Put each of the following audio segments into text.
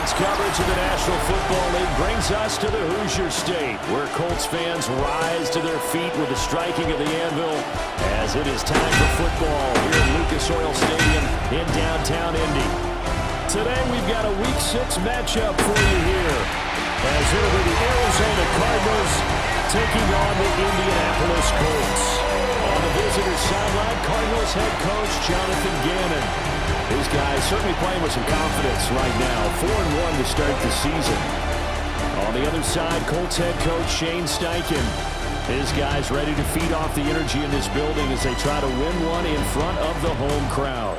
Sports coverage of the National Football League brings us to the Hoosier State, where Colts fans rise to their feet with the striking of the anvil as it is time for football here at Lucas Oil Stadium in downtown Indy. Today we've got a Week 6 matchup for you here, as it'll be the Arizona Cardinals taking on the Indianapolis Colts. On the visitor's sideline, Cardinals head coach Jonathan Gannon. These guys certainly playing with some confidence right now. 4-1 to start the season. On the other side, Colts head coach Shane Steichen. His guys ready to feed off the energy in this building as they try to win one in front of the home crowd.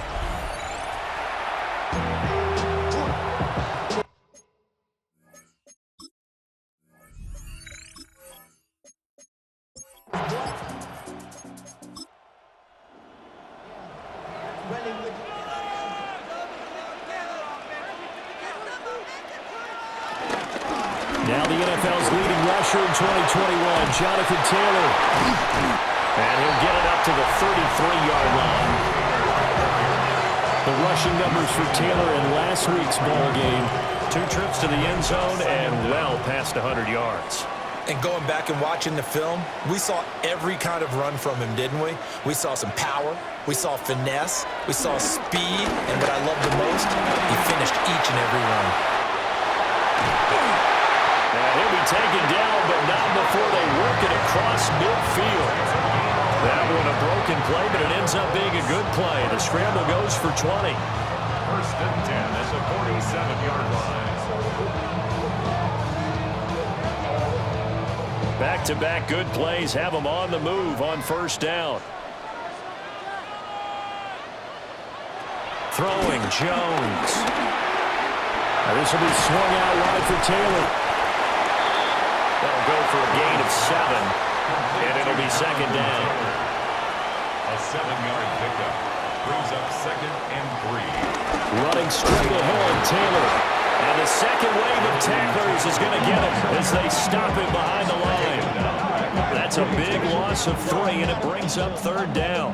Now the NFL's leading rusher in 2021, Jonathan Taylor. And he'll get it up to the 33-yard line. The rushing numbers for Taylor in last week's ball game. 2 trips to the end zone and well past 100 yards. And going back and watching the film, we saw every kind of run from him, didn't we? We saw some power, we saw finesse, we saw speed, and what I love the most, he finished each and every run. He'll be taken down, but not before they work it across midfield. That one a broken play, but it ends up being a good play. The scramble goes for 20. First and 10 at the 47-yard line. Back-to-back good plays have them on the move on first down. Throwing Jones. Now this will be swung out wide for Taylor. They'll go for a gain of 7, and it'll be second down. A 7-yard pickup brings up 2nd and 3. Running straight ahead, Taylor. And the second wave of tacklers is going to get him as they stop him behind the line. That's a big loss of 3, and it brings up 3rd down.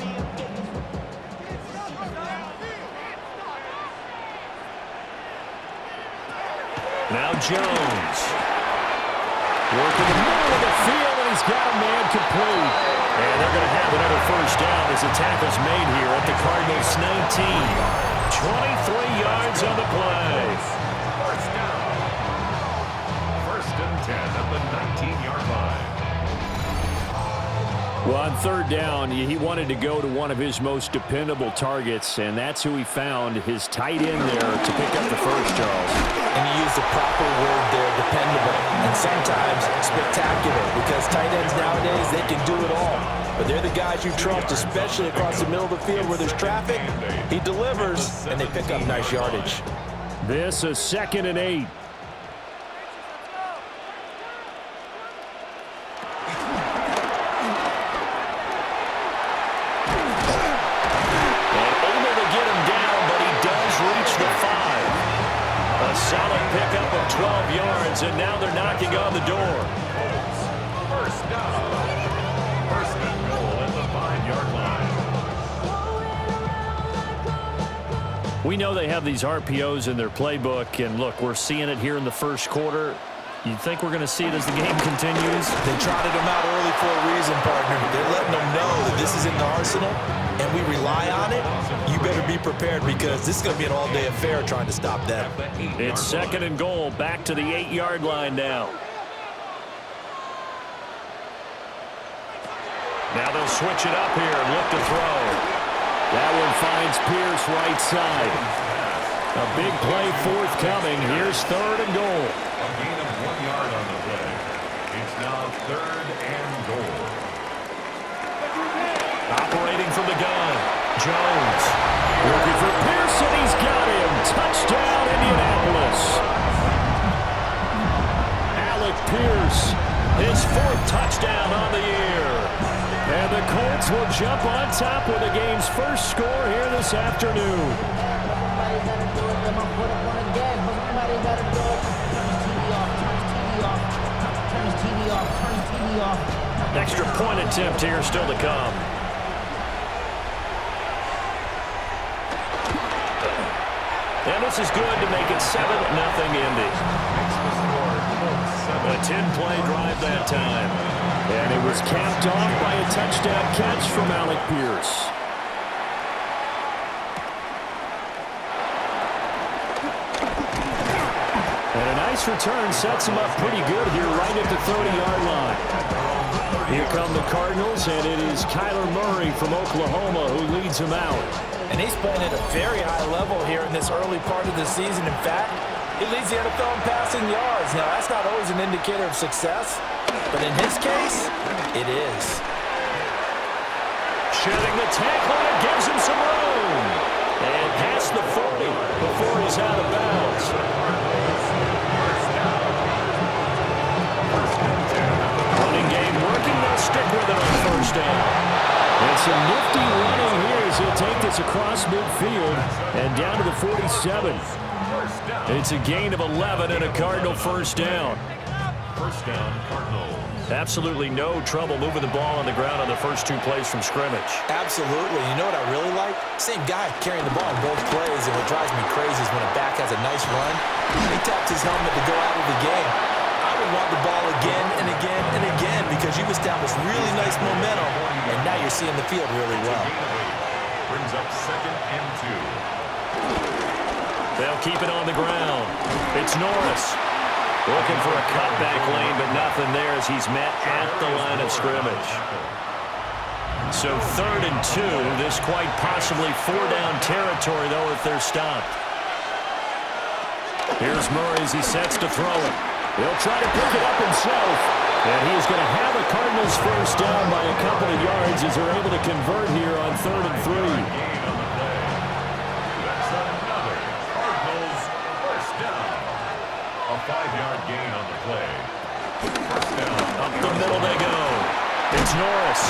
Now Jones. Working the middle of the field, and he's got a man complete. And they're going to have another first down as the tackle's made here at the Cardinals' 19. 23 yards on the play. First down. First and 10 at the 19-yard line. Well, on 3rd down, he wanted to go to one of his most dependable targets, and that's who he found, his tight end there to pick up the first, Charles. And he used the proper word there, dependable, and sometimes spectacular, because tight ends nowadays, they can do it all. But they're the guys you trust, especially across the middle of the field where there's traffic. He delivers, and they pick up nice yardage. This is 2nd and 8. Solid pickup of 12 yards, and now they're knocking on the door. First down. First and goal at the 5-yard line. We know they have these RPOs in their playbook, and look, we're seeing it here in the first quarter. You think we're going to see it as the game continues? They trotted them out early for a reason, partner. They're letting them know that this is in the arsenal, and we rely on it. You better be prepared because this is going to be an all-day affair trying to stop them. It's 2nd and goal, back to the 8-yard line now. Now they'll switch it up here and look to throw. That one finds Pierce right side. A big play forthcoming. Here's 3rd and goal. A gain of 1 yard on the play. It's now 3rd and goal. Operating from the gun, Jones. Looking for Pearson, he's got him. Touchdown, Indianapolis. Alec Pierce, his 4th touchdown on the year. And the Colts will jump on top with the game's first score here this afternoon. Extra point attempt here still to come. And this is good to make it 7-0 Indy. A 10-play drive that time. And it was capped off by a touchdown catch from Alec Pierce. And a nice return sets him up pretty good here right at the 30-yard line. Here come the Cardinals, and it is Kyler Murray from Oklahoma who leads him out. And he's playing at a very high level here in this early part of the season. In fact, he leads the NFL in passing yards. Now, that's not always an indicator of success, but in his case, it is. Shedding the tackle, and it gives him some room. And past the 40 before he's out of bounds. Running game working, they'll stick with it on first down. And some nifty running here as he'll take this across midfield and down to the 47. It's a gain of 11 and a Cardinal first down. First down, Cardinals. Absolutely no trouble moving the ball on the ground on the first 2 plays from scrimmage. Absolutely. You know what I really like? Same guy carrying the ball in both plays, and what drives me crazy is when a back has a nice run, he taps his helmet to go out of the game. I would want the ball again and again and again because you've established really nice momentum, and now you're seeing the field really well. Brings up 2nd and 2. They'll keep it on the ground. It's Norris. Looking for a cutback lane, but nothing there as he's met at the line of scrimmage. So 3rd and 2. This quite possibly 4-down territory, though, if they're stopped. Here's Murray as he sets to throw it. He'll try to pick it up himself. And he's going to have a Cardinals first down by a couple of yards as they're able to convert here on 3rd and 3. A 5-yard gain on the play. First down. Up the middle they go. It's Norris.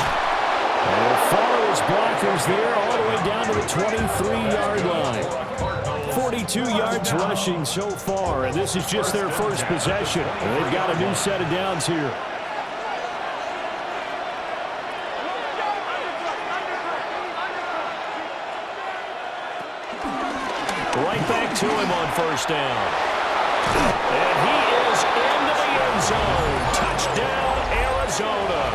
And he'll follow his blockers there all the way down to the 23-yard line. 42 yards rushing so far, and this is just their first possession. And they've got a new set of downs here. Right back to him on first down. And he is into the end zone. Touchdown, Arizona.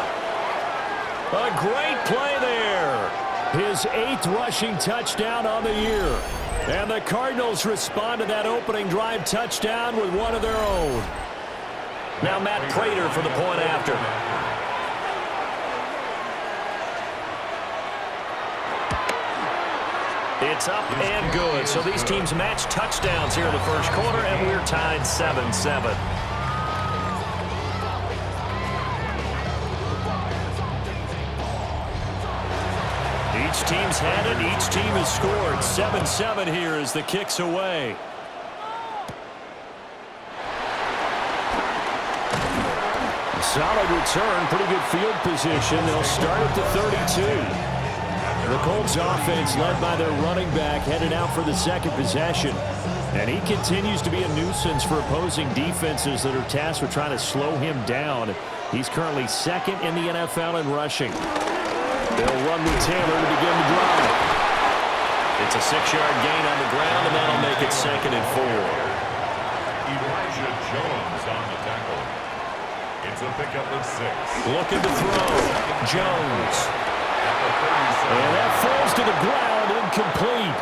A great play there. His 8th rushing touchdown on the year. And the Cardinals respond to that opening drive touchdown with one of their own. Now Matt Prater for the point after. It's up and good. So these teams match touchdowns here in the first quarter, and we're tied 7-7. Each team's had it. Each team has scored. 7-7 here as the kick's away. Solid return. Pretty good field position. They'll start at the 32. The Colts offense led by their running back headed out for the second possession. And he continues to be a nuisance for opposing defenses that are tasked with trying to slow him down. He's currently 2nd in the NFL in rushing. They'll run with Taylor to begin the drive. It's a 6-yard gain on the ground, and that'll make it 2nd and 4. Elijah Jones on the tackle. It's a pickup of 6. Looking to throw. Jones. And that falls to the ground, incomplete.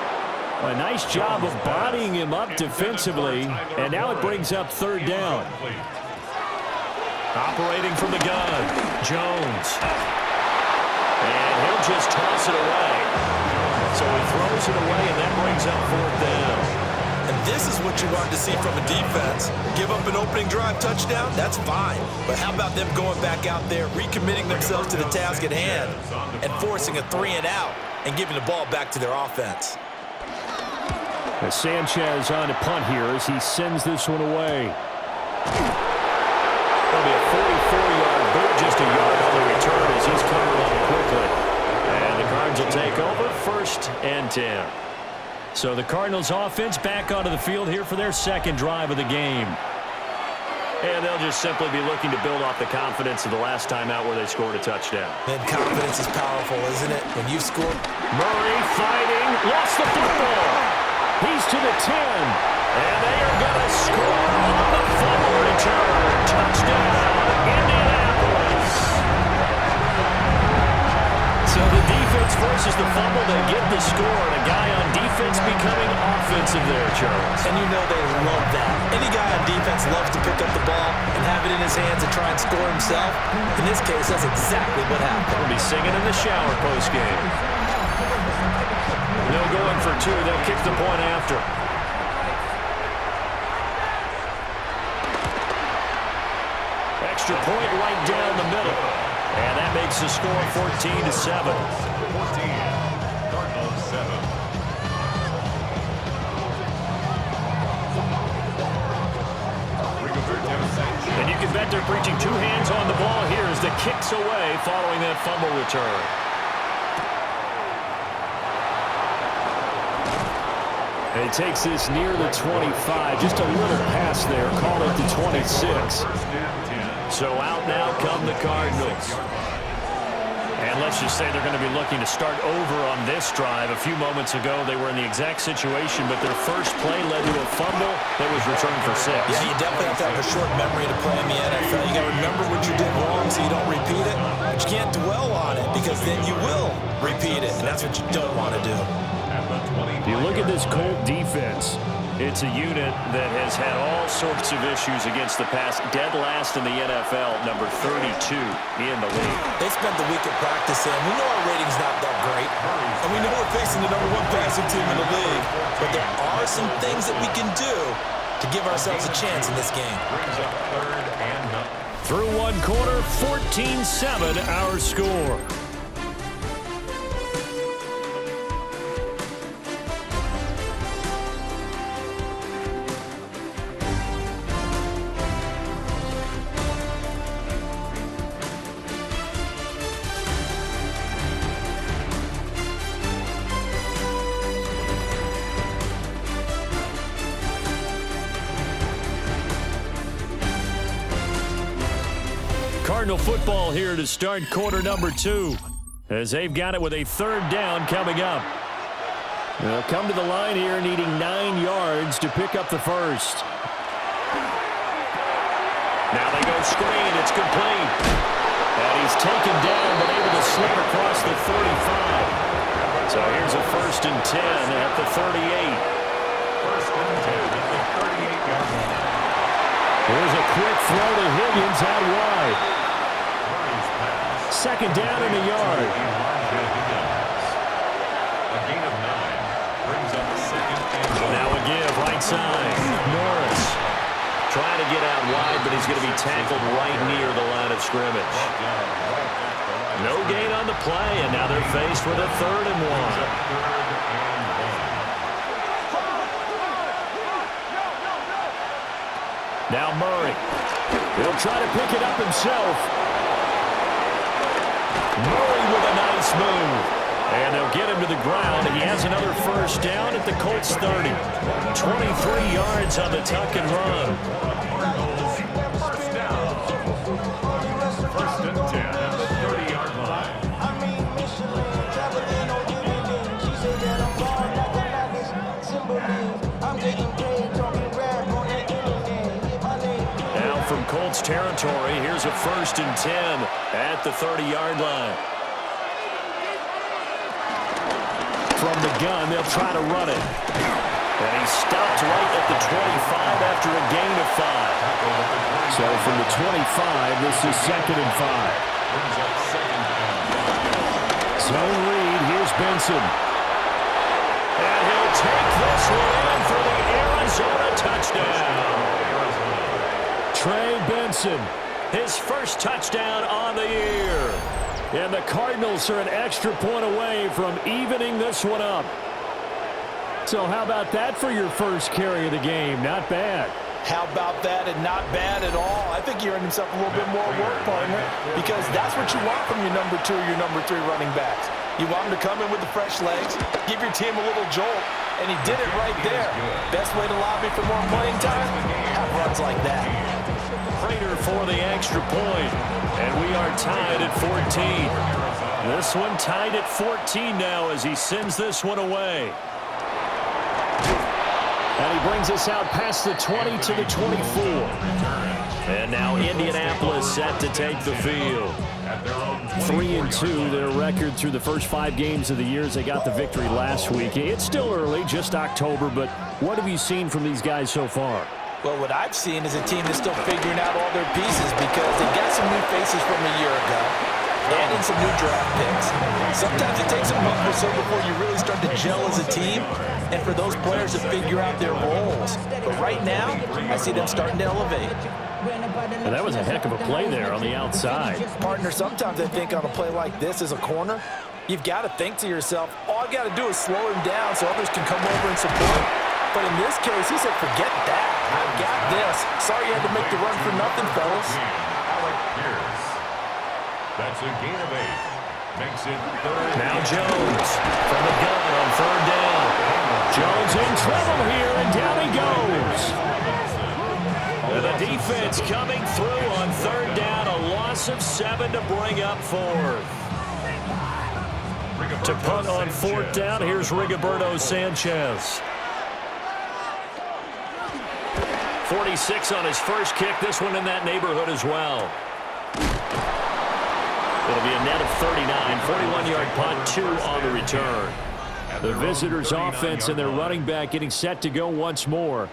A nice job of bodying him up defensively, and now it brings up 3rd down. Operating from the gun, Jones. And he'll just toss it away. So he throws it away, and that brings up 4th down. And this is what you want to see from a defense. Give up an opening drive touchdown, that's fine. But how about them going back out there, recommitting themselves to the task at hand, and forcing a 3-and-out, and giving the ball back to their offense. As Sanchez on to punt here as he sends this one away. That'll be a 44-yard boot, just a yard on the return as he's covered up quickly. And the Cards will take over 1st and 10. So the Cardinals offense back onto the field here for their second drive of the game. And they'll just simply be looking to build off the confidence of the last time out where they scored a touchdown. And confidence is powerful, isn't it? When you score. Murray fighting, lost the football. He's to the 10. And they are going to score on the fumble return. Touchdown, Indianapolis. So the defense versus the fumble, they get the score. And a guy on defense becoming offensive there, Charles. And you know they love that. Any guy on defense loves to pick up the ball and have it in his hands and try and score himself. In this case, that's exactly what happened. He'll be singing in the shower post-game. No going for two. They'll kick the point after. Extra point right down the middle. And that makes the score 14-7. 14. Cardinals 7. And you can bet they're preaching two hands on the ball here as the kicks away following that fumble return. And he takes this near the 25. Just a little pass there. Call it the 26. So out now come the Cardinals. And let's just say they're going to be looking to start over on this drive. A few moments ago, they were in the exact situation, but their first play led to a fumble that was returned for 6. Yeah, you definitely have to have a short memory to play in the NFL. You got to remember what you did wrong so you don't repeat it. But you can't dwell on it because then you will repeat it, and that's what you don't want to do. If you look at this Colt defense, it's a unit that has had all sorts of issues against the pass. Dead last in the NFL, number 32 in the league. They spent the week at practice, and we know our rating's not that great. And we know we're facing the number 1 passing team in the league. But there are some things that we can do to give ourselves a chance in this game. Through one quarter, 14-7 our score. Cardinal football here to start quarter number 2 as they've got it with a third down coming up. They'll come to the line here needing 9 yards to pick up the first. Now they go screen. It's complete. And he's taken down but able to slip across the 35. So here's a 1st and 10 at the 38. 1st and 10 at the 38-yard line. Here's a quick throw to Higgins out wide. 2nd down in a yard. A gain of 9 brings up 2nd and 1. Now a give right side. Norris trying to get out wide, but he's going to be tackled right near the line of scrimmage. No gain on the play, and now they're faced with a 3rd and 1. Now Murray. He'll try to pick it up himself. Murray with a nice move. And they'll get him to the ground. He has another 1st down at the Colts 30. 23 yards on the tuck and run. 1st down. 1st and 10 at the 30-yard line. Now from Colts territory, here's a 1st and 10 at the 30-yard line. From the gun, they'll try to run it. And he stopped right at the 25 after a gain of 5. So from the 25, this is 2nd and 5. Zone read, here's Benson. And he'll take this one in for the Arizona touchdown. Trey Benson, his first touchdown on the year. And the Cardinals are an extra point away from evening this one up. So how about that for your first carry of the game? Not bad. How about that, and not bad at all? I think you're earning himself a little bit more work, partner, because that's what you want from your number 2 or your number 3 running backs. You want him to come in with the fresh legs, give your team a little jolt, and he did it right there. Best way to lobby for more playing time? Have runs like that. Prater for the extra point, and we are tied at 14. This one tied at 14 now as he sends this one away. And he brings us out past the 20 to the 24. And now Indianapolis set to take the field. 3-2, their record through the first 5 games of the year as they got the victory last week. It's still early, just October, but what have you seen from these guys so far? Well, what I've seen is a team that's still figuring out all their pieces because they got some new faces from a year ago. Adding some new draft picks. Sometimes it takes a month or so before you really start to gel as a team and for those players to figure out their roles. But right now, I see them starting to elevate. And that was a heck of a play there on the outside. Partner, sometimes I think on a play like this as a corner, you've got to think to yourself, all I've got to do is slow him down so others can come over and support. But in this case, he said, forget that. I've got this. Sorry you had to make the run for nothing, fellas. That's a gain of 8. Makes it 3rd. Now Jones from the gun on 3rd down. Jones in trouble here, and down he goes. And the defense coming through on 3rd down. A loss of 7 to bring up 4th. To punt on 4th down, here's Rigoberto Sanchez. 46 on his first kick. This one in that neighborhood as well. It'll be a net of 39, 41-yard punt, 2 on the return. The visitors' offense and their running back getting set to go once more.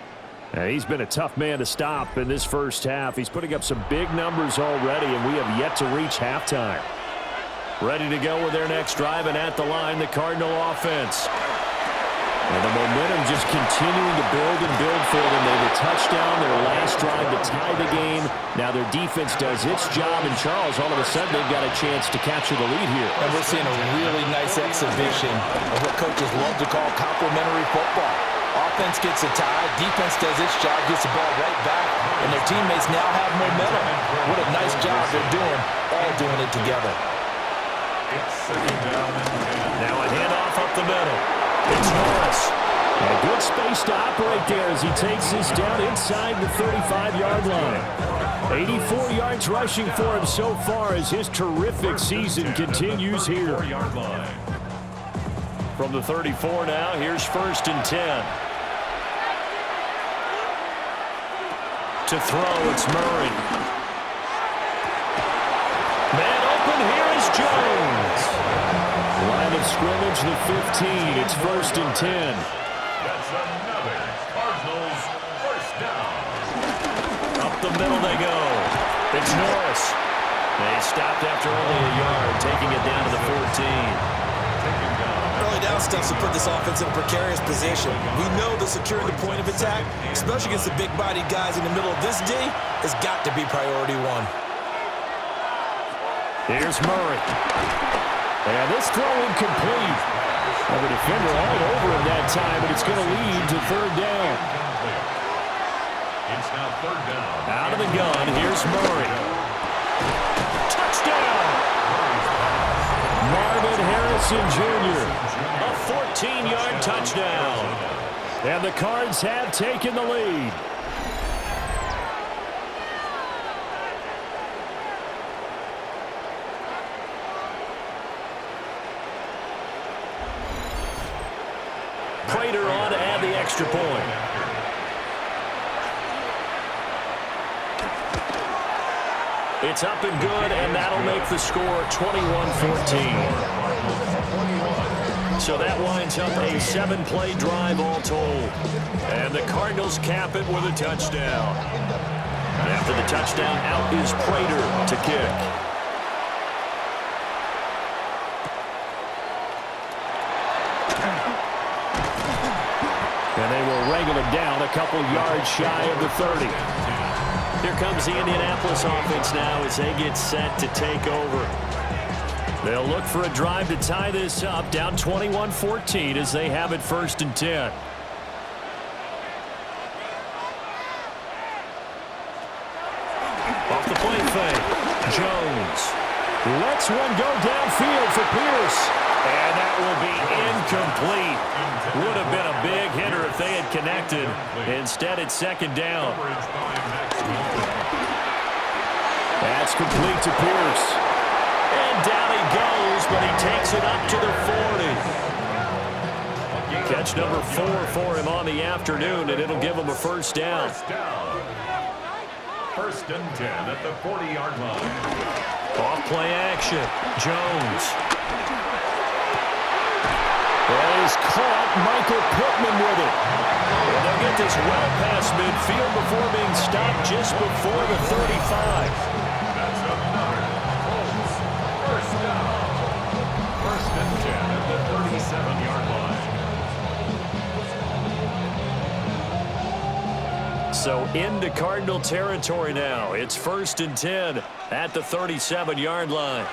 He's been a tough man to stop in this first half. He's putting up some big numbers already, and we have yet to reach halftime. Ready to go with their next drive, and at the line, the Cardinal offense. And the momentum just continuing to build and build for them. They have a touchdown, their last drive to tie the game. Now their defense does its job, and Charles, all of a sudden, they've got a chance to capture the lead here. And we're seeing a really nice exhibition of what coaches love to call complementary football. Offense gets a tie, defense does its job, gets the ball right back, and their teammates now have momentum. What a nice job they're doing, all doing it together. It's 2nd down and 10. Now a handoff up the middle. It's Norris. A good space to operate there as he takes this down inside the 35-yard line. 84 yards rushing for him so far as his terrific season continues here. From the 34 now, here's 1st and 10. To throw, it's Murray. Man open, here is Jones. Line of scrimmage, the 15. It's 1st and 10. That's another Cardinals 1st down. Up the middle they go. It's Norris. They stopped after only a yard, taking it down to the 14. Early down stuff to put this offense in a precarious position. We know that securing the point of attack, especially against the big-bodied guys in the middle of this D, has got to be priority 1. Here's Murray. And this throw incomplete. Have a defender all over him that time, but it's going to lead to 3rd down. It's now 3rd down. Out of the gun, here's Murray. Touchdown! Marvin Harrison Jr. A 14-yard touchdown. And the Cards have taken the lead. Prater on to add the extra point. It's up and good, and that'll make the score 21-14. So that winds up a 7-play drive all told. And the Cardinals cap it with a touchdown. After the touchdown, out is Prater to kick. And they will wrangle it down a couple yards shy of the 30. Here comes the Indianapolis offense now as they get set to take over. They'll look for a drive to tie this up, down 21-14 as they have it 1st and 10. Off the play fake, Jones lets one go downfield for Pierce. And that will be incomplete. Would have been a big hitter if they had connected. Instead, it's 2nd down. That's complete to Pierce. And down he goes, but he takes it up to the 40. Catch number 4 for him on the afternoon, and it'll give him a first down. First and 10 at the 40-yard line. Off play action. Jones. That is caught. Michael Pittman with it. And they'll get this well past midfield before being stopped just before the 35. That's another Colts first down. First and 10 at the 37-yard line. So into Cardinal territory now. It's first and 10 at the 37-yard line.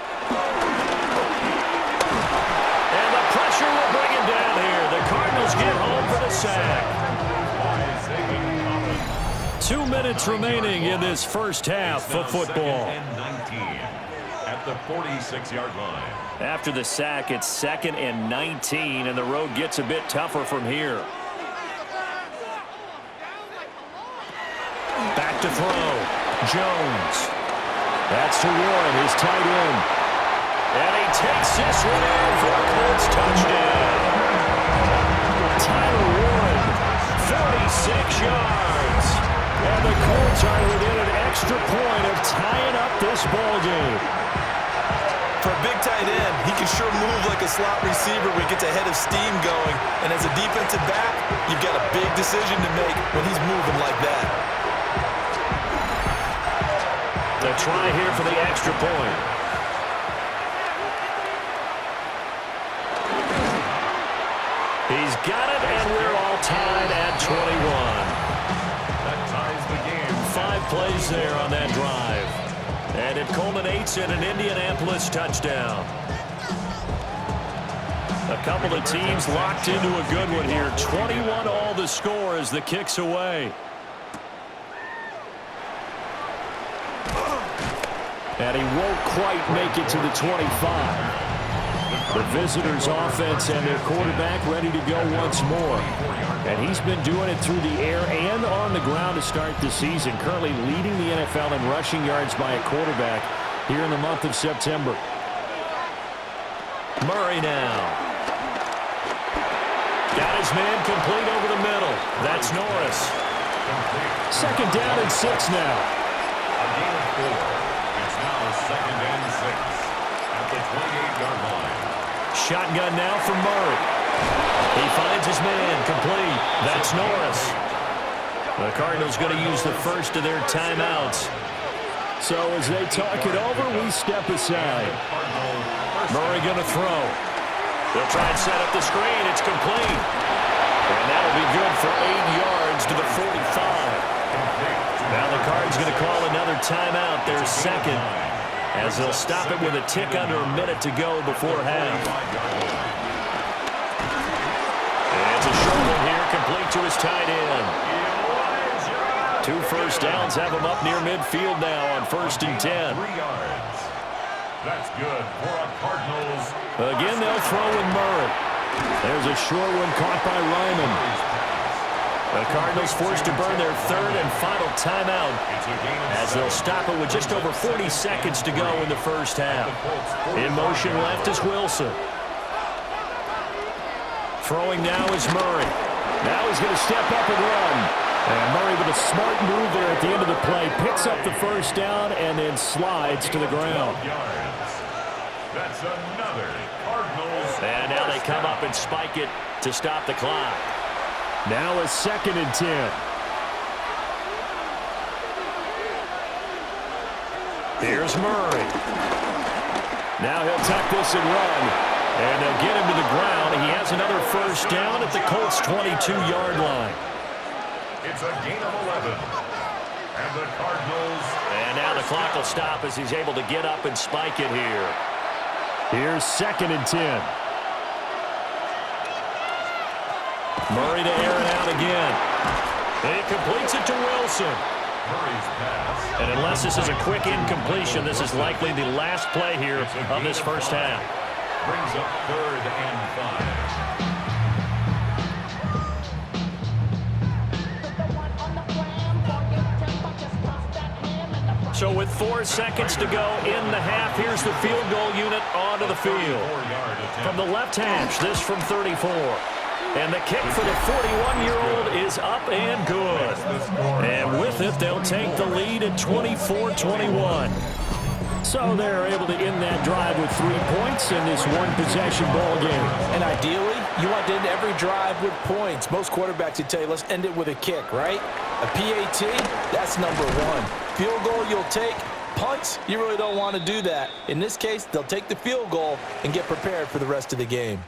And the pressure will bring him down here. The Cardinals get home for the sack. 2 minutes remaining in this first half of football. And 19 at the 46-yard line. After the sack, it's 2nd and 19, and the road gets a bit tougher from here. Back to throw. Jones. That's to Warren, his tight end. And he takes this one in for a Colts touchdown. Tyler Warren, 46 yards. And the Colts are within an extra point of tying up this ballgame. For a big tight end, he can sure move like a slot receiver when he gets a head of steam going. And as a defensive back, you've got a big decision to make when he's moving like that. The try here for the extra point. He's got it, and we're all tied at 21. That ties the game. 5 plays there on that drive. And it culminates in an Indianapolis touchdown. A couple of teams locked into a good one here. 21 all the score as the kick's away. And he won't quite make it to the 25. The visitors' offense and their quarterback ready to go once more. And he's been doing it through the air and on the ground to start the season, currently leading the NFL in rushing yards by a quarterback here in the month of September. Murray now. Got his man complete over the middle. That's Norris. 2nd down and 6 now. A gain of 4. It's now 2nd and 6 at the 28-yard line. Shotgun now for Murray. He finds his man complete. That's Norris. The Cardinals going to use the first of their timeouts. So as they talk it over, we step aside. Murray going to throw. They'll try and set up the screen. It's complete. And that'll be good for 8 yards to the 45. Now the Cards going to call another timeout, their second, as they'll stop it with a tick under a minute to go before half. And it's a short one here, complete to his tight end. 2 first downs have him up near midfield now on 1st and 10. 3 yards. That's good for a Cardinals. Again, they'll throw with Murray. There's a short one caught by Ryman. The Cardinals forced to burn their 3rd and final timeout as they'll stop it with just over 40 seconds to go in the first half. In motion left is Wilson. Throwing now is Murray. Now he's going to step up and run. And Murray with a smart move there at the end of the play. Picks up the first down and then slides to the ground. That's another Cardinals. And now they come up and spike it to stop the clock. Now a 2nd and 10. Here's Murray. Now he'll tuck this and run. And they'll get him to the ground. He has another first down at the Colts' 22-yard line. It's a gain of 11. And the Cardinals. And now the clock will stop as he's able to get up and spike it here. Here's 2nd and 10. Murray to air it out again. He completes it to Wilson. Murray's pass. And unless this is a quick incompletion, this is likely the last play here of this first half. Brings up 3rd and 5. So with 4 seconds to go in the half, here's the field goal unit onto the field. From the left hash, this from 34. And the kick for the 41-year-old is up and good. And with it, they'll take the lead at 24-21. So they're able to end that drive with 3 points in this one-possession ball game. And ideally, you want to end every drive with points. Most quarterbacks would tell you, let's end it with a kick, right? A PAT, that's number one. Field goal you'll take. Punts, you really don't want to do that. In this case, they'll take the field goal and get prepared for the rest of the game.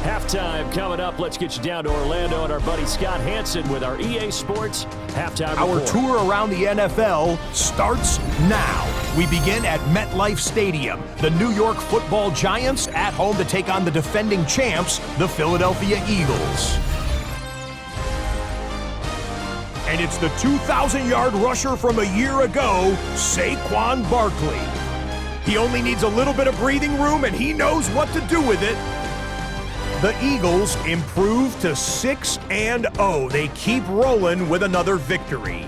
Halftime coming up. Let's get you down to Orlando and our buddy Scott Hansen with our EA Sports Halftime Report. Our tour around the NFL starts now. We begin at MetLife Stadium. The New York Football Giants at home to take on the defending champs, the Philadelphia Eagles. And it's the 2,000-yard rusher from a year ago, Saquon Barkley. He only needs a little bit of breathing room, and he knows what to do with it. The Eagles improve to 6-0. They keep rolling with another victory.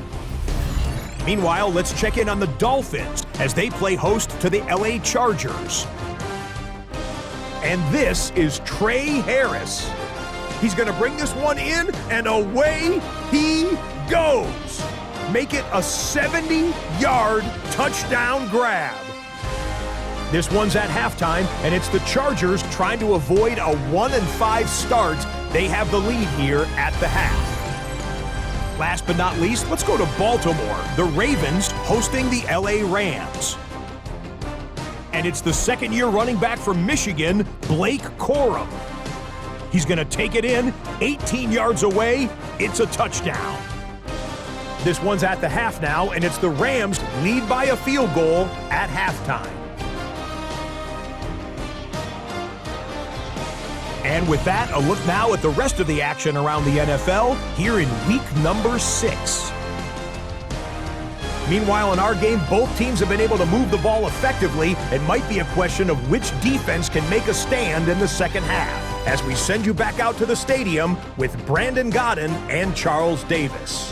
Meanwhile, let's check in on the Dolphins as they play host to the LA Chargers. And this is Trey Harris. He's going to bring this one in, and away he goes. Make it a 70-yard touchdown grab. This one's at halftime, and it's the Chargers trying to avoid a 1-5 start. They have the lead here at the half. Last but not least, let's go to Baltimore. The Ravens hosting the LA Rams. And it's the second-year running back from Michigan, Blake Corum. He's going to take it in, 18 yards away. It's a touchdown. This one's at the half now, and it's the Rams lead by a field goal at halftime. And with that, a look now at the rest of the action around the NFL here in week number 6. Meanwhile, in our game, both teams have been able to move the ball effectively. It might be a question of which defense can make a stand in the second half, as we send you back out to the stadium with Brandon Godden and Charles Davis.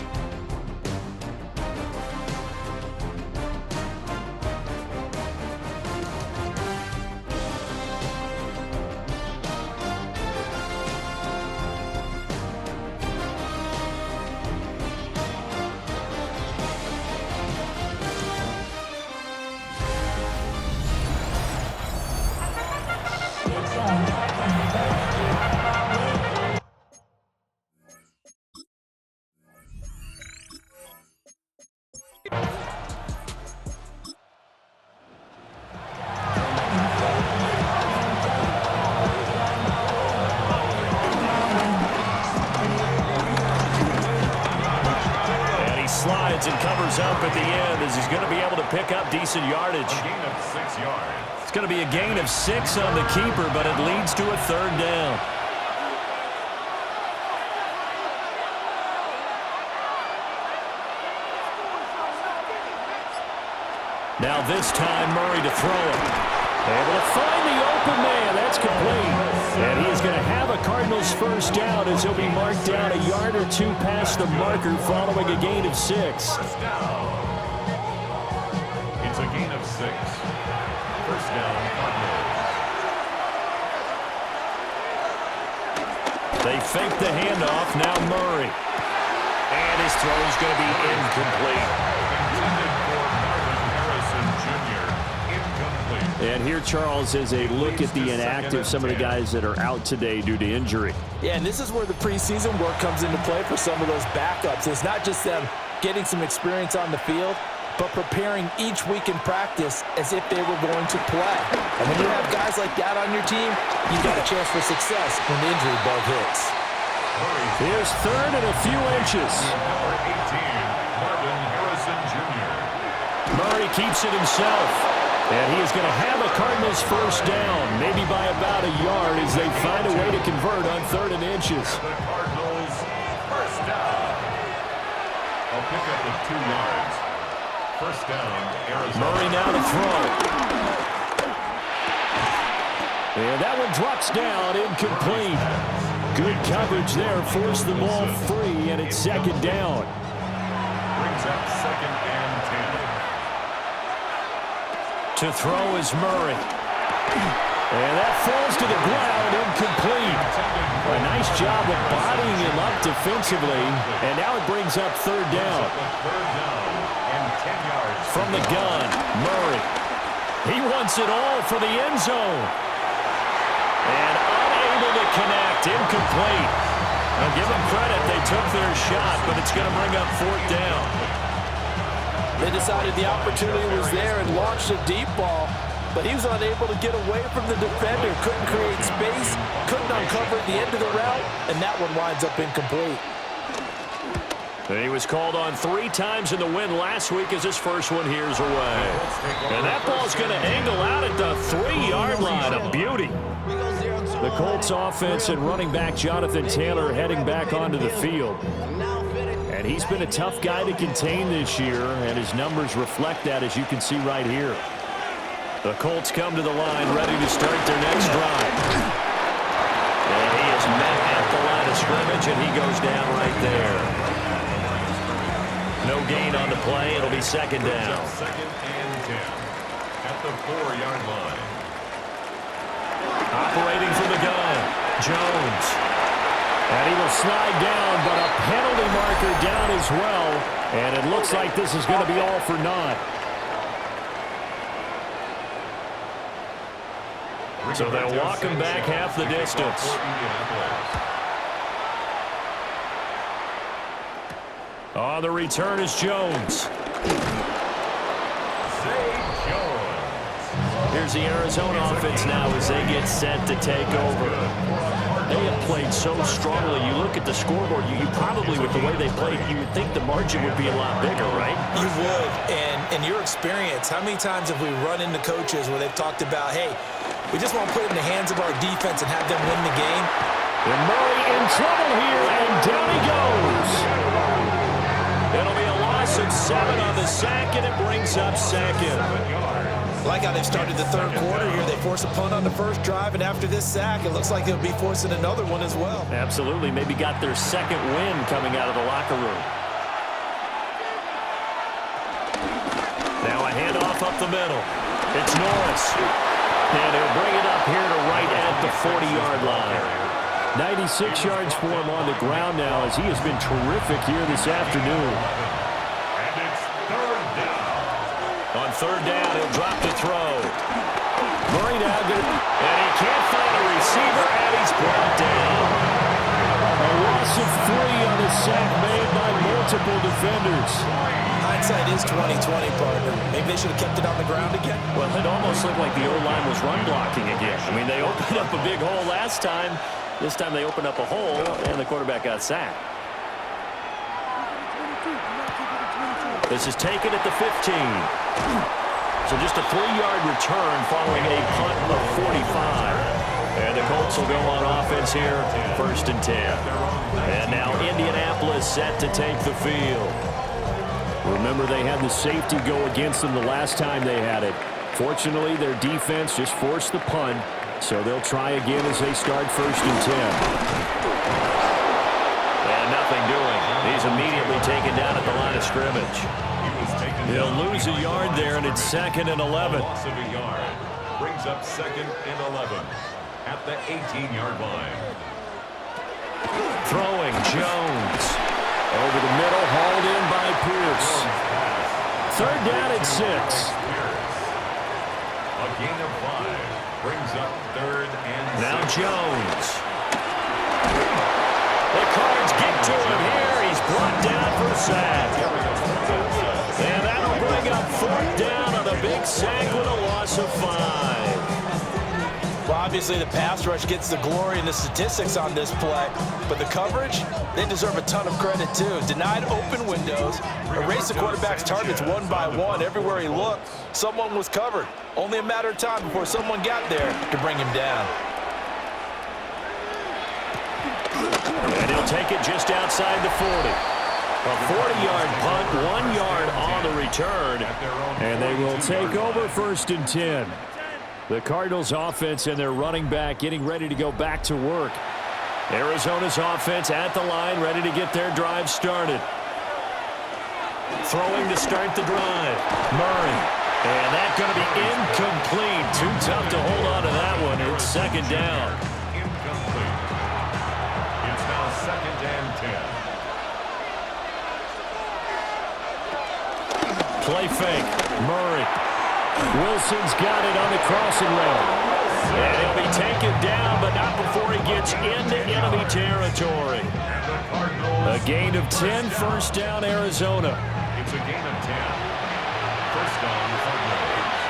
Slides and covers up at the end as he's going to be able to pick up decent yardage. A gain of 6 yards. It's going to be a gain of 6 on the keeper, but it leads to a third down. Now this time Murray to throw it. Able to find the open man. That's complete. And he is going to have a Cardinals first down as he'll be marked down a yard or two past the marker following a gain of 6. First down. It's a gain of 6. First down, Cardinals. They fake the handoff. Now Murray. And his throw is going to be incomplete. And here, Charles, is a look at the inactive, some of the guys that are out today due to injury. Yeah, and this is where the preseason work comes into play for some of those backups. It's not just them getting some experience on the field, but preparing each week in practice as if they were going to play. And when you have guys like that on your team, you've got a chance for success when the injury bug hits. Here's third and a few inches. Number 18, Marvin Harrison Jr. Murray keeps it himself. And he is going to have a Cardinals first down, maybe by about a yard as they find a way to convert on third and inches. The Cardinals first down. I'll pick up with 2 yards. First down, Arizona. Murray now to throw. And that one drops down, incomplete. Good coverage there, forced the ball free, and it's second down. Brings up second and 10. To throw is Murray. And that falls to the ground, incomplete. A nice job of bodying him up defensively, and now it brings up third down. From the gun, Murray. He wants it all for the end zone. And unable to connect, incomplete. I'll give them credit, they took their shot, but it's going to bring up fourth down. They decided the opportunity was there and launched a deep ball, but he was unable to get away from the defender, couldn't create space, couldn't uncover at the end of the route, and that one winds up incomplete. And he was called on 3 times in the win last week as his first one here's away. And that ball's going to angle out at the 3-yard line. A beauty. The Colts offense and running back Jonathan Taylor heading back onto the field. And he's been a tough guy to contain this year, and his numbers reflect that, as you can see right here. The Colts come to the line ready to start their next drive. And he is met at the line of scrimmage, and he goes down right there. No gain on the play. It'll be second down. Second and 10 at the 4-yard line. Operating from the gun, Jones. And he will slide down, but a penalty marker down as well. And it looks like this is going to be all for naught. So they'll walk him back half the distance. On the return is Jones. Here's the Arizona offense now as they get set to take over. They have played so strongly. You look at the scoreboard, you probably, with the way they played, you would think the margin would be a lot bigger, right? You would. And in your experience, how many times have we run into coaches where they've talked about, hey, we just want to put it in the hands of our defense and have them win the game? And Murray in trouble here, and down he goes. It'll be a loss of 7 on the sack, and it brings up second. I like how they've started the third quarter here. They force a punt on the first drive, and after this sack, it looks like they'll be forcing another one as well. Absolutely. Maybe got their second win coming out of the locker room. Now a handoff up the middle. It's Norris. And he'll bring it up here to right at the 40-yard line. 96 yards for him on the ground now, as he has been terrific here this afternoon. And it's third down. On third down, he'll drop the throw. Murray now good, and he can't find a receiver, and he's brought down. A loss of 3 on the sack made by multiple defenders. Hindsight is 20/20, partner. Maybe they should have kept it on the ground again. Well, it almost looked like the O-line was run blocking again. I mean, they opened up a big hole last time. This time they opened up a hole, and the quarterback got sacked. This is taken at the 15. So just a 3-yard return following a punt of 45. And the Colts will go on offense here, first and 10. And now Indianapolis set to take the field. Remember, they had the safety go against them the last time they had it. Fortunately, their defense just forced the punt, so they'll try again as they start first and 10. And nothing doing. He's immediately taken down at the line of scrimmage. He'll lose a yard there, and it's second and 11. Loss of a yard brings up second and 11 at the 18-yard line. Throwing, Jones. Over the middle, hauled in by Pierce. Third down at 6. A gain of 5 brings up third and 6. Now Jones. The Cards get to him here. He's brought down for a sack. And that'll bring up fourth down on a big sack with a loss of 5. Well, obviously the pass rush gets the glory and the statistics on this play, but the coverage, they deserve a ton of credit too. Denied open windows, erased the quarterback's targets one by one. Everywhere he looked, someone was covered. Only a matter of time before someone got there to bring him down. And he'll take it just outside the 40. A 40-yard punt, 1 yard on the return, and they will take over first and 10. The Cardinals offense and their running back getting ready to go back to work. Arizona's offense at the line, ready to get their drive started. Throwing to start the drive. Murray. And that's going to be incomplete. Too tough to hold on to that one. It's second down. Incomplete. It's now second and 10. Play fake. Murray. Wilson's got it on the crossing route. And he'll be taken down, but not before he gets into enemy territory. A gain of 10, first down, Arizona. It's a gain of 10. First down, Cardinals.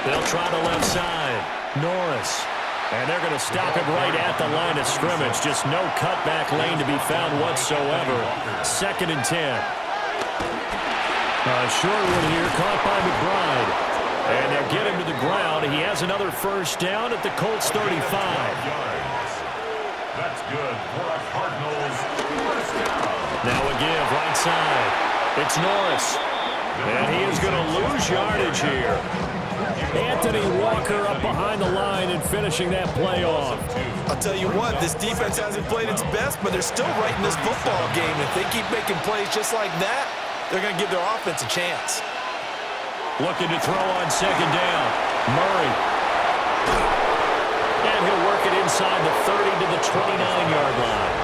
They'll try the left side. Norris. And they're going to stop him right at the line of scrimmage. Just no cutback lane to be found whatsoever. Second and 10. A short one here, caught by McBride. And they'll get him to the ground. He has another first down at the Colts 35. That's good for a Cardinals first down. Now a give, right side. It's Norris. And he is going to lose yardage here. Anthony Walker up behind the line and finishing that play off. I'll tell you what, this defense hasn't played its best, but they're still right in this football game. If they keep making plays just like that, they're going to give their offense a chance. Looking to throw on second down. Murray. And he'll work it inside the 30 to the 29-yard line.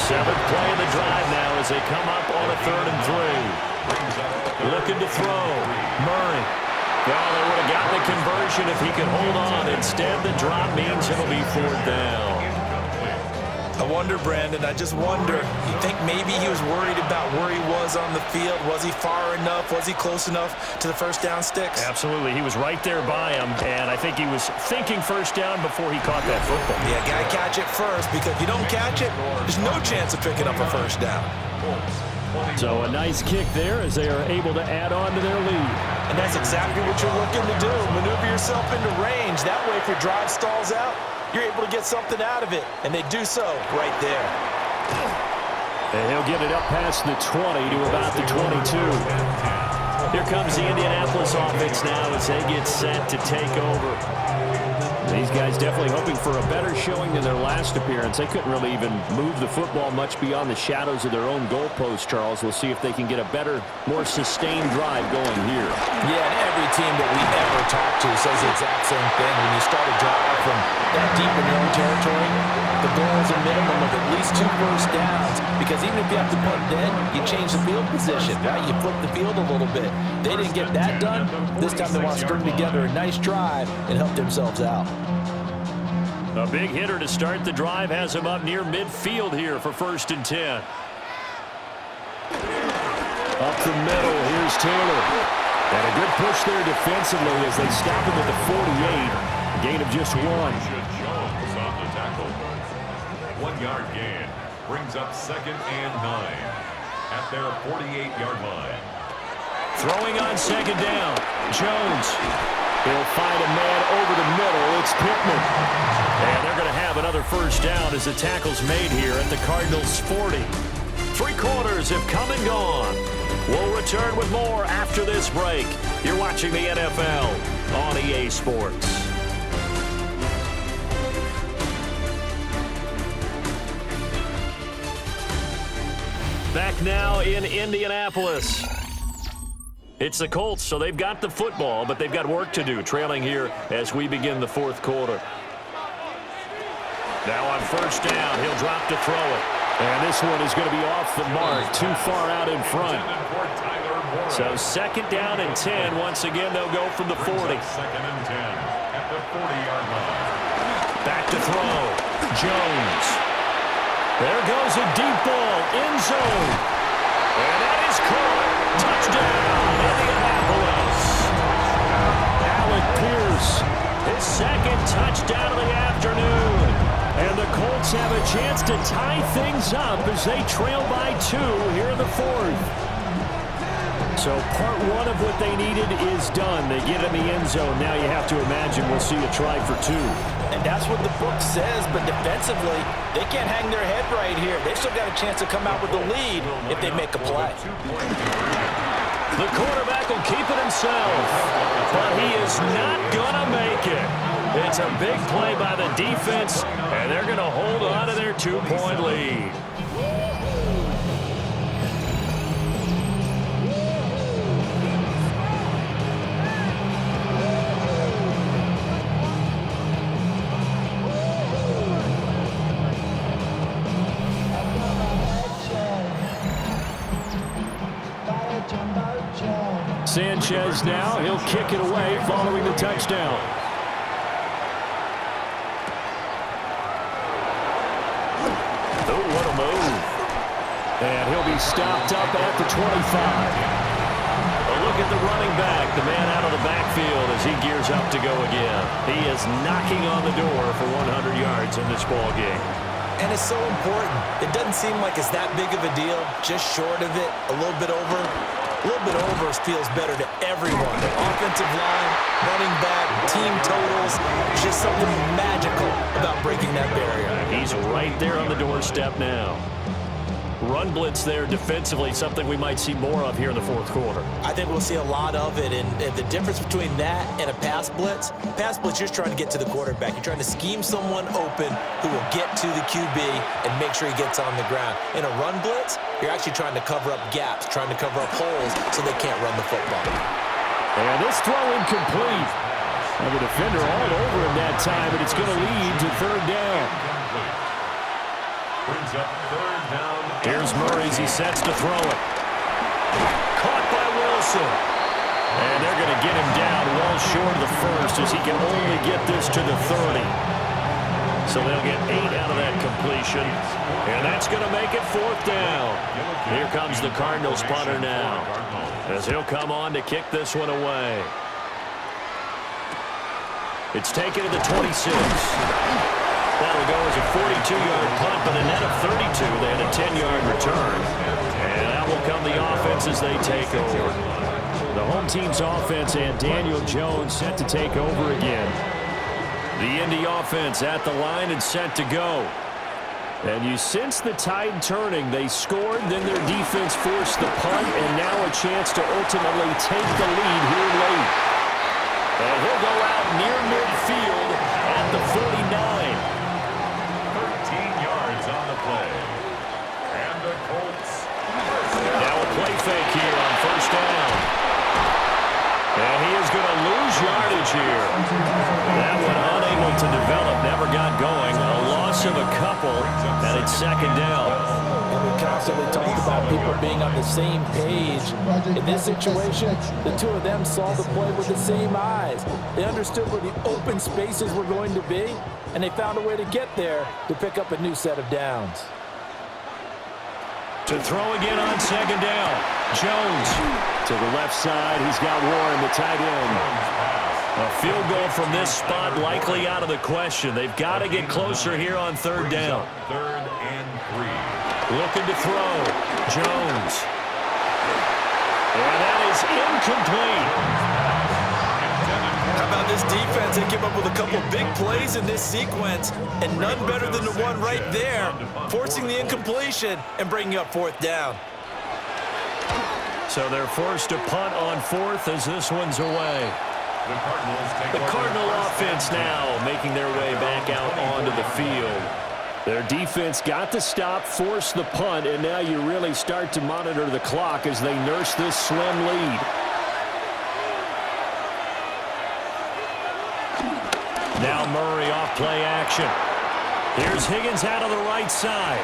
Seventh play of the drive now as they come up on a 3rd and 3. Looking to throw. Murray. Well, they would have gotten the conversion if he could hold on. Instead, the drop means it'll be 4th down. I wonder, Brandon, I just wonder, you think maybe he was worried about where he was on the field? Was he far enough? Was he close enough to the first down sticks? Absolutely. He was right there by him, and I think he was thinking first down before he caught that football. Yeah, got to catch it first, because if you don't catch it, there's no chance of picking up a first down. So a nice kick there as they are able to add on to their lead. And that's exactly what you're looking to do. Maneuver yourself into range. That way, if your drive stalls out, you're able to get something out of it. And they do so right there. And he'll get it up past the 20 to about the 22. Here comes the Indianapolis offense now as they get set to take over. These guys definitely hoping for a better showing than their last appearance. They couldn't really even move the football much beyond the shadows of their own goalpost, Charles. We'll see if they can get a better, more sustained drive going here. Yeah, and every team that we ever talk to says the exact same thing. When you start a drive from that deep in your own territory, the goal is a minimum of at least 2 first downs. Because even if you have to punt then, you change the field position, right? You flip the field a little bit. They didn't get that done. This time they want to string together a nice drive and help themselves out. A big hitter to start the drive has him up near midfield here for 1st and 10. Up the middle, here's Taylor. And a good push there defensively as they stop him at the 48. Gain of just 1. Jones on the tackle. 1-yard gain brings up 2nd and 9 at their 48-yard line. Throwing on second down. Jones. He'll find a man over the middle. It's Pittman. And they're going to have another first down as the tackle's made here at the Cardinals' 40. 3 quarters have come and gone. We'll return with more after this break. You're watching the NFL on EA Sports. Back now in Indianapolis. It's the Colts, so they've got the football, but they've got work to do, trailing here as we begin the 4th quarter. Now on first down, he'll drop to throw it. And this one is going to be off the mark, too far out in front. So 2nd down and 10. Once again, they'll go from the 40. 2nd and 10 at the 40-yard line. Back to throw. Jones. There goes a deep ball, end zone. And that is caught. Touchdown, Indianapolis. Alec Pierce, his 2nd touchdown of the afternoon. And the Colts have a chance to tie things up as they trail by 2 here in the 4th. So part 1 of what they needed is done. They get in the end zone. Now you have to imagine we'll see a try for 2. And that's what the book says, but defensively, they can't hang their head right here. They still got a chance to come out with the lead if they make a play. The quarterback will keep it himself, but he is not going to make it. It's a big play by the defense, and they're going to hold on to their 2-point lead. Sanchez now. He'll kick it away following the touchdown. Oh, what a move. And he'll be stopped up at the 25. A look at the running back, the man out of the backfield as he gears up to go again. He is knocking on the door for 100 yards in this ball game. And it's so important. It doesn't seem like it's that big of a deal. Just short of it, a little bit over. A little bit over feels better to everyone. The offensive line, running back, team totals. There's just something magical about breaking that barrier. He's right there on the doorstep now. Run blitz there defensively, something we might see more of here in the fourth quarter. I think we'll see a lot of it, and the difference between that and a pass blitz, you're just trying to get to the quarterback. You're trying to scheme someone open who will get to the QB and make sure he gets on the ground. In a run blitz, you're actually trying to cover up gaps, trying to cover up holes so they can't run the football. And this throw incomplete. And the defender all over him that time, and it's going to lead to third down. Brings up third down. Here's Murray as he sets to throw it. Caught by Wilson. And they're going to get him down well short of the first as he can only get this to the 30. So they'll get 8 out of that completion. And that's going to make it fourth down. Here comes the Cardinals punter now as he'll come on to kick this one away. It's taken to the 26. That'll go as a 42-yard punt, but a net of 32. They had a 10-yard return. And that will come the offense as they take over. The home team's offense and Daniel Jones set to take over again. The Indy offense at the line and set to go. And you sense the tide turning. They scored, then their defense forced the punt, and now a chance to ultimately take the lead here late. And he'll go out near midfield at the 49. 13 yards on the play. And the Colts. Now a play fake here on first down. And he is going to lose yardage here. That one unable to develop, never got going. A loss of a couple, and it's second down. And we constantly talk about people being on the same page. In this situation, the two of them saw the play with the same eyes. They understood where the open spaces were going to be, and they found a way to get there to pick up a new set of downs. To throw again on second down. Jones to the left side. He's got Warren, the tight end. A field goal from this spot likely out of the question. They've got to get closer here on third down. Third and 3. Looking to throw. Jones. And that is incomplete. How about this defense? They came up with a couple big plays in this sequence, and none better than the one right there, forcing the incompletion and bringing up fourth down. So they're forced to punt on fourth as this one's away. The The Cardinal offense now making their way back out onto the field. Their defense got the stop, forced the punt, and now you really start to monitor the clock as they nurse this slim lead. Now Murray off play action. Here's Higgins out of the right side.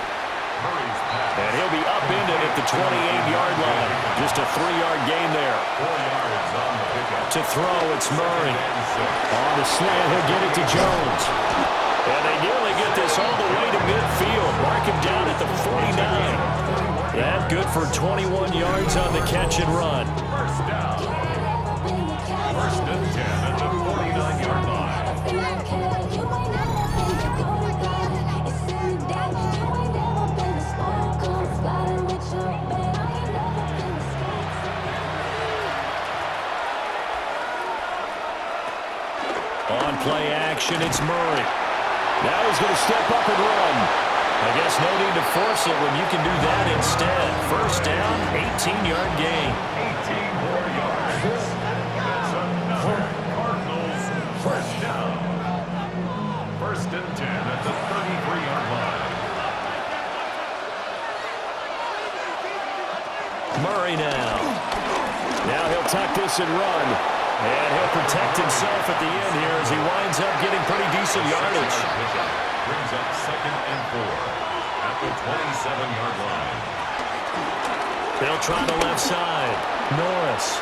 And he'll be upended at the 28-yard line. Just a 3-yard gain there. 4 yards on the pickup. To throw, it's Murray. On the slant, he'll get it to Jones. And they nearly get this all the way to midfield. Mark him down at the 49. That good for 21 yards on the catch and run. First down. First and 10 at the 49-yard line. On play action, it's Murray. Now he's going to step up and run. I guess no need to force it when you can do that instead. First down, 18-yard gain. 18 more yards. That's another Cardinals first down. First and 10 at the 33-yard line. Murray now. Now he'll tuck this and run. And he'll protect himself at the end here as he winds up getting pretty decent yardage. Brings up second and 4 at the 27-yard line. They'll try the left side. Norris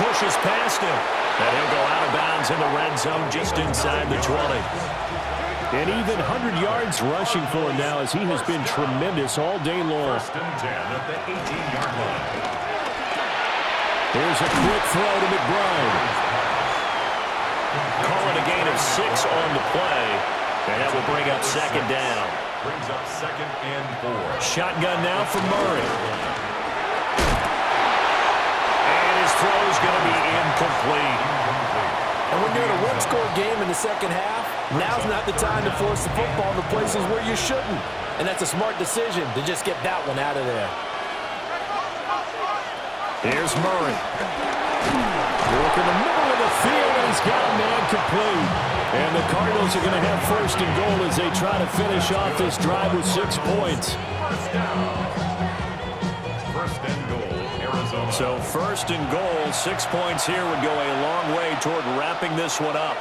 pushes past him. And he'll go out of bounds in the red zone just inside the 20. And even 100 yards rushing for him now as he has been tremendous all day long. First and 10 at the 18-yard line. Here's a quick throw to McBride. Call it a gain of 6 on the play. And that will bring up second down. Brings up second and 4. Shotgun now for Murray. And his throw is going to be incomplete. And when you're in a one-score game in the second half, now's not the time to force the football to places where you shouldn't. And that's a smart decision to just get that one out of there. Here's Murray. Look in the middle of the field, and he's got a man complete. And the Cardinals are going to have first and goal as they try to finish off this drive with 6 points. First down. First and goal, Arizona. So first and goal, 6 points here would go a long way toward wrapping this one up.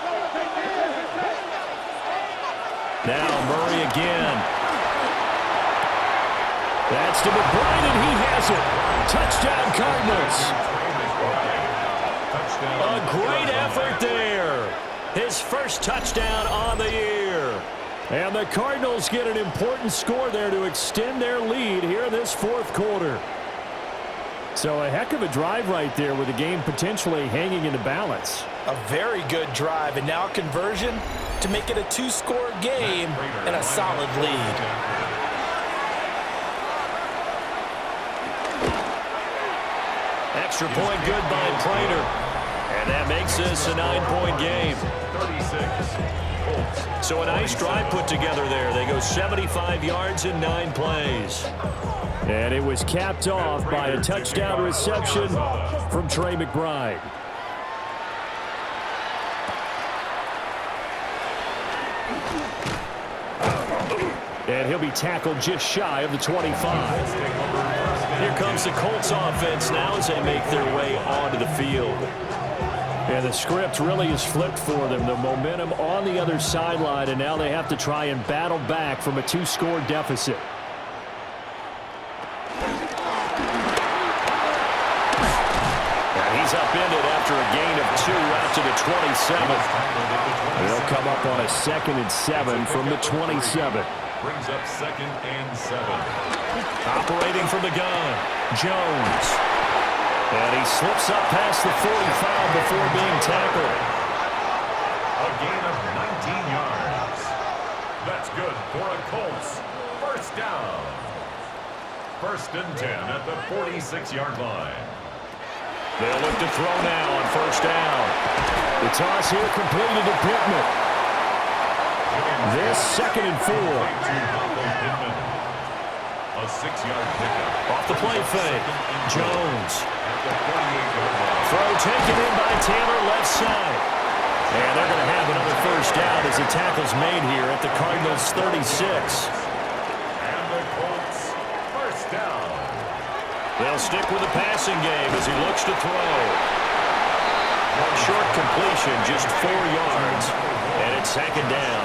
Now Murray again. That's to McBride, and he has it. Touchdown, Cardinals. A great effort there. His first touchdown on the year. And the Cardinals get an important score there to extend their lead here in this fourth quarter. So a heck of a drive right there with the game potentially hanging in the balance. A very good drive, and now conversion to make it a 2-score game and a solid lead. Extra point good by Prater. And that makes this a 9-point game. 36. Colts. So a nice drive put together there. They go 75 yards in 9 plays. And it was capped off by a touchdown reception from Trey McBride. And he'll be tackled just shy of the 25. Here comes the Colts offense now as they make their way onto the field. And the script really is flipped for them. The momentum on the other sideline, and now they have to try and battle back from a 2-score deficit. He's upended after a gain of 2 out to the 27. They'll come up on a 2nd and 7 from the 27. Brings up second and 7. Operating from the gun, Jones. And he slips up past the 45 before being tackled. A gain of 19 yards. That's good for a Colts. First down. First and 10 at the 46-yard line. They'll look to throw now on first down. The toss here completed to Pittman. This 2nd and 4. A 6-yard pickup. Off the play fake. Jones. At the 48-yard line. Throw taken in by Taylor left side. And they're going to have another first down as the tackle's made here at the Cardinals 36. And the Colts first down. They'll stick with the passing game as he looks to throw. Short completion, just 4 yards. And it's 2nd down.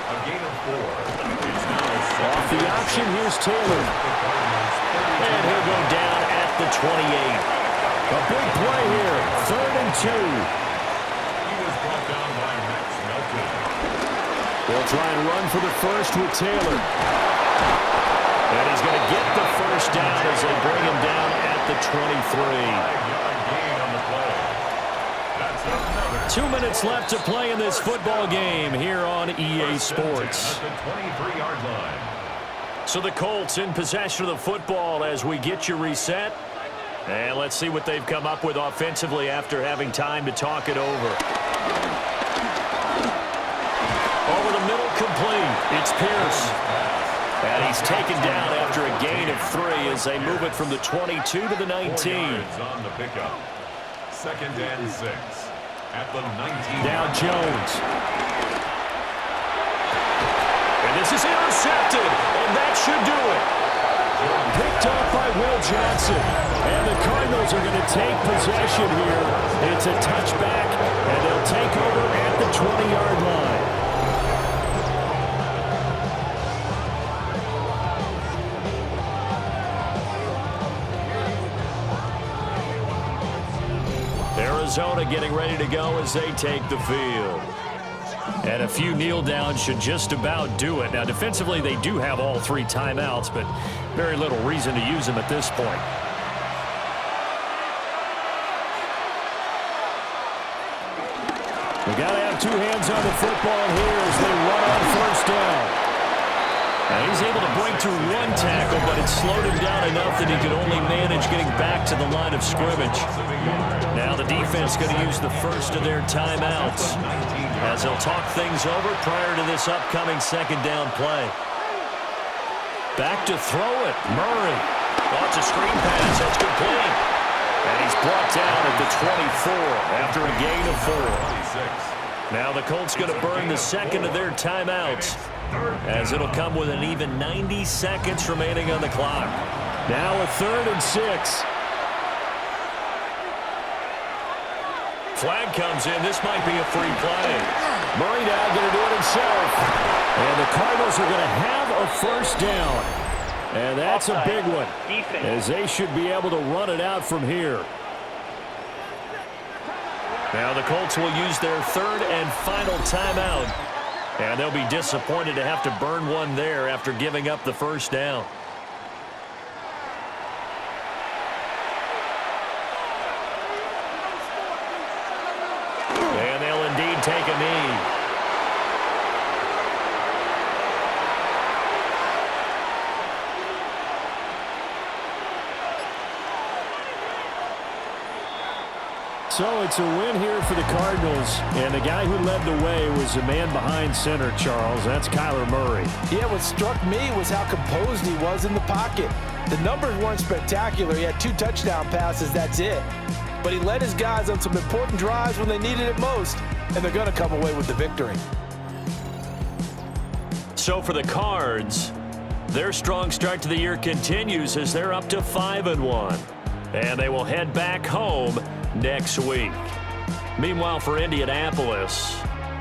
A gain of 4. It's now Off the option, here's Taylor. And he'll go down at the 28. A big play here, 3rd and 2. He was brought down by Max Melton. They'll try and run for the first with Taylor. And he's going to get the first down as they bring him down at the 23. 5-yard gain on the play. That's another. 2 minutes left to play in this football game here on EA Sports. At the 23-yard line. So the Colts in possession of the football as we get you reset. And let's see what they've come up with offensively after having time to talk it over. Over the middle, complete. It's Pierce. And he's taken down after a gain of 3 as they move it from the 22 to the 19. 4 yards on the pickup. 2nd and 6 at the 19. Now Jones. And this is intercepted, and that should do it. Picked up by Will Johnson. And the Cardinals are going to take possession here. It's a touchback, and they'll take over at the 20-yard line. Arizona getting ready to go as they take the field. And a few kneel downs should just about do it. Now, defensively, they do have all 3 timeouts, but very little reason to use them at this point. We got to have 2 hands on the football here as they run on first down. And he's able to break through 1 tackle, but it slowed him down enough that he could only manage getting back to the line of scrimmage. Now the defense going to use the first of their timeouts as they'll talk things over prior to this upcoming second down play. Back to throw it. Murray. Lots of screen pass. That's complete. And he's brought down at the 24 after a gain of 4. Now the Colts going to burn the second of their timeouts, as it'll come with an even 90 seconds remaining on the clock. Now a 3rd and 6. Flag comes in. This might be a free play. Murray now going to do it himself. And the Cardinals are going to have a first down. And that's a big one, as they should be able to run it out from here. Now the Colts will use their 3rd and final timeout. And they'll be disappointed to have to burn one there after giving up the first down. And they'll indeed take a knee. So it's a win here for the Cardinals, and the guy who led the way was the man behind center, Charles. That's Kyler Murray. Yeah, what struck me was how composed he was in the pocket. The numbers weren't spectacular. He had 2 touchdown passes, that's it. But he led his guys on some important drives when they needed it most, and they're going to come away with the victory. So for the Cards, their strong start to the year continues as they're up to 5-1. And they will head back home next week. Meanwhile, for Indianapolis,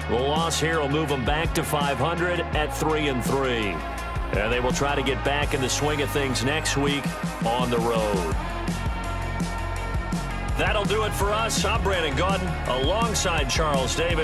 the loss here will move them back to 500 at 3-3. And they will try to get back in the swing of things next week on the road. That'll do it for us. I'm Brandon Gaudin alongside Charles Davis.